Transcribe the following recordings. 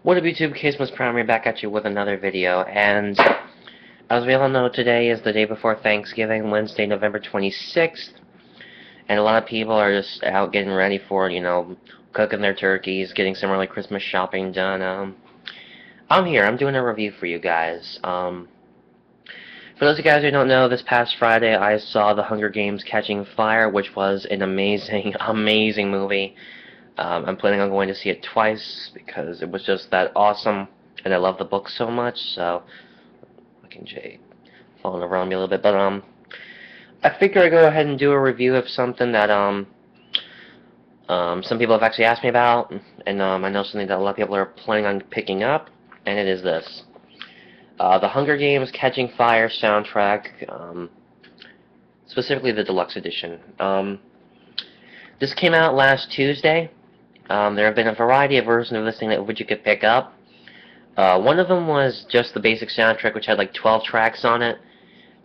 What up YouTube, Casemas Primary back at you with another video, and as we all know, today is the day before Thanksgiving, Wednesday, November 26th, and a lot of people are just out getting ready for, cooking their turkeys, getting some early Christmas shopping done. I'm here, I'm doing a review for you guys. For those of you guys who don't know, this past Friday I saw The Hunger Games Catching Fire, which was an amazing, amazing movie. I'm planning on going to see it twice because it was just that awesome, and I love the book so much. So, fucking Jay, falling around me a little bit, but I figure I go ahead and do a review of something that some people have actually asked me about, and I know something that a lot of people are planning on picking up, and it is this: the Hunger Games Catching Fire soundtrack, specifically the deluxe edition. This came out last Tuesday. There have been a variety of versions of this thing which you could pick up. One of them was just the basic soundtrack, which had like 12 tracks on it.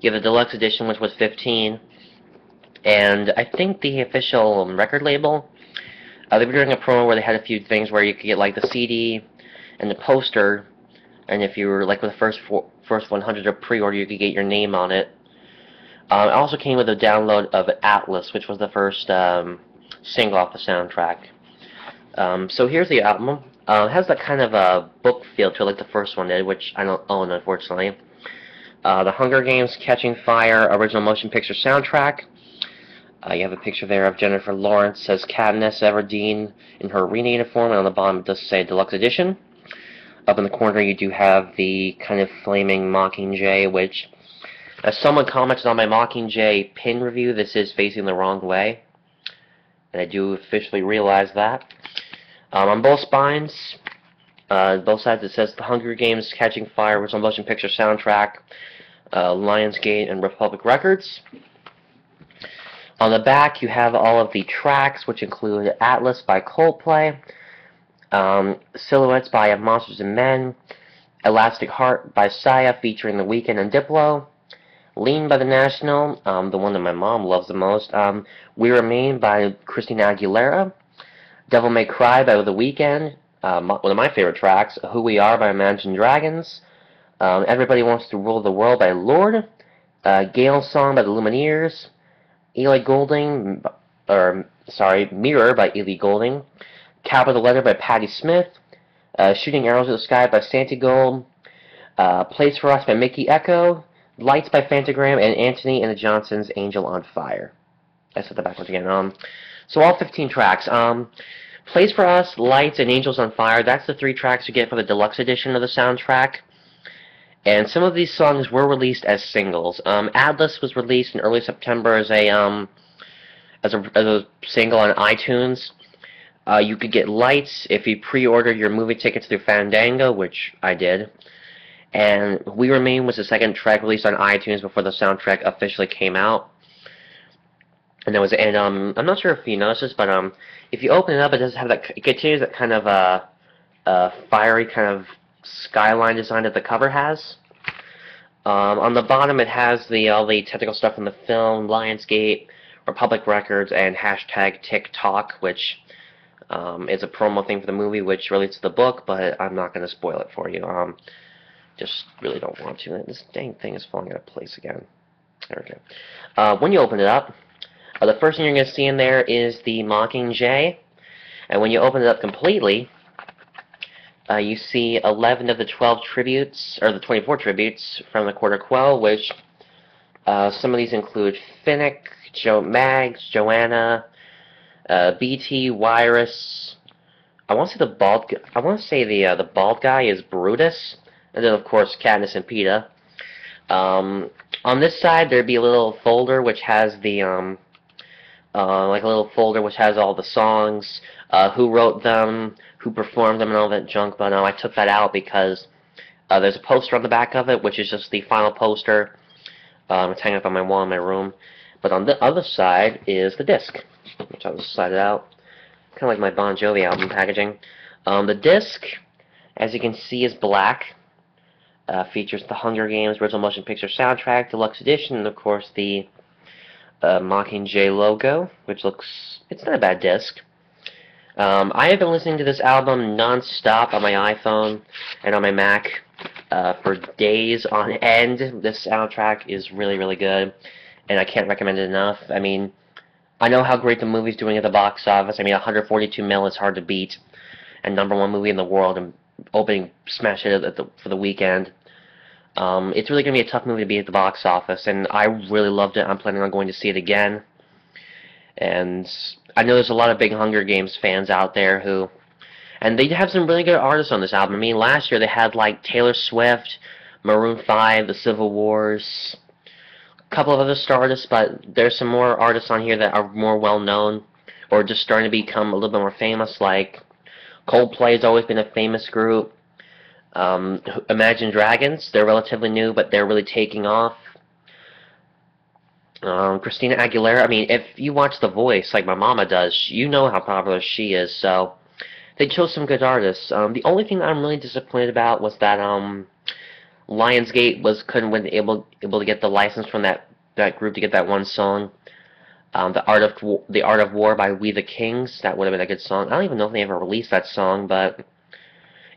You have the deluxe edition, which was 15. And I think the official record label, they were doing a promo where they had a few things where you could get like the CD and the poster, and if you were like with the first 100 of pre-order, you could get your name on it. It also came with a download of Atlas, which was the first single off the soundtrack. So here's the album. It has that kind of a book feel to it, like the first one did, which I don't own, unfortunately. The Hunger Games Catching Fire original motion picture soundtrack. You have a picture there of Jennifer Lawrence as Katniss Everdeen in her arena uniform, and on the bottom it does say Deluxe Edition. Up in the corner you do have the kind of flaming Mockingjay, which, as someone commented on my Mockingjay pin review, this is facing the wrong way. And I do officially realize that. On both spines, both sides, it says The Hunger Games Catching Fire original motion picture soundtrack, Lionsgate and Republic Records. On the back, you have all of the tracks, which include Atlas by Coldplay, Silhouettes by Monsters and Men, Elastic Heart by Sia featuring The Weeknd and Diplo, Lean by The National, the one that my mom loves the most, We Remain by Christina Aguilera, Devil May Cry by The Weeknd, one of my favorite tracks, Who We Are by Imagine Dragons, Everybody Wants to Rule the World by Lorde, Gale's Song by the Lumineers, Mirror by Ellie Goulding, Capital Letter by Patti Smith, Shooting Arrows at the Sky by Santigold, Place for Us by Mickey Echo, Lights by Fantagram, and Anthony and the Johnsons' Angel on Fire. I said that backwards again. So all 15 tracks. Place for Us, Lights, and Angels on Fire, that's the 3 tracks you get for the deluxe edition of the soundtrack. And some of these songs were released as singles. Atlas was released in early September as a single on iTunes. You could get Lights if you pre-ordered your movie tickets through Fandango, which I did. And We Remain was the second track released on iTunes before the soundtrack officially came out. And I'm not sure if you noticed this, but if you open it up, it does have that. It continues that kind of fiery kind of skyline design that the cover has. On the bottom, it has all the technical stuff from the film, Lionsgate, Republic Records, and hashtag TikTok, which is a promo thing for the movie, which relates to the book, but I'm not going to spoil it for you. Just really don't want to. This dang thing is falling out of place again. There we go. When you open it up, the first thing you're going to see in there is the Mockingjay, and when you open it up completely, you see 11 of the 12 tributes, or the 24 tributes from the Quarter Quell, which some of these include Finnick, Mags, Joanna, BT, Wirus. I want to say the bald guy is Brutus, and then of course Katniss and Peeta. On this side, there'd be a little folder which has the like a little folder which has all the songs, who wrote them, who performed them, and all that junk. But I took that out because there's a poster on the back of it, which is just the final poster. It's hanging up on my wall in my room. But on the other side is the disc, which I'll just slide it out. Kind of like my Bon Jovi album packaging. The disc, as you can see, is black. Features the Hunger Games original motion picture soundtrack, deluxe edition, and of course the Mockingjay logo, which it's not a bad disc. I have been listening to this album non-stop on my iPhone and on my Mac for days on end. This soundtrack is really, really good, and I can't recommend it enough. I mean, I know how great the movie's doing at the box office. I mean, 142 mil is hard to beat, and #1 movie in the world, and opening smash hit for the weekend. It's really going to be a tough movie to beat at the box office, and I really loved it. I'm planning on going to see it again. And I know there's a lot of big Hunger Games fans out there and they have some really good artists on this album. I mean, last year they had like Taylor Swift, Maroon 5, The Civil Wars, a couple of other star artists, but there's some more artists on here that are more well known or just starting to become a little bit more famous. Like Coldplay has always been a famous group. Imagine Dragons, they're relatively new, but they're really taking off. Christina Aguilera, I mean, if you watch The Voice like my mama does, you know how popular she is, so they chose some good artists. The only thing that I'm really disappointed about was that Lionsgate wasn't able to get the license from that group to get that one song, the Art of War by We the Kings. That would have been a good song. I don't even know if they ever released that song, but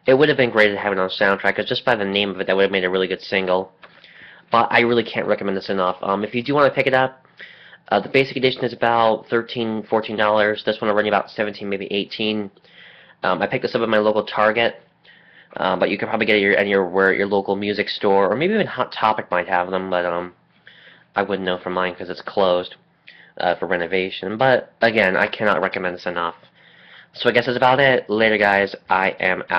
it would have been great to have it on soundtrack, because just by the name of it, that would have made a really good single. But I really can't recommend this enough. If you do want to pick it up, the basic edition is about $13, $14. This one will run you about 17, maybe 18. I picked this up at my local Target, but you can probably get it at your local music store, or maybe even Hot Topic might have them, but I wouldn't know for mine because it's closed for renovation. But again, I cannot recommend this enough. So I guess that's about it. Later, guys. I am out.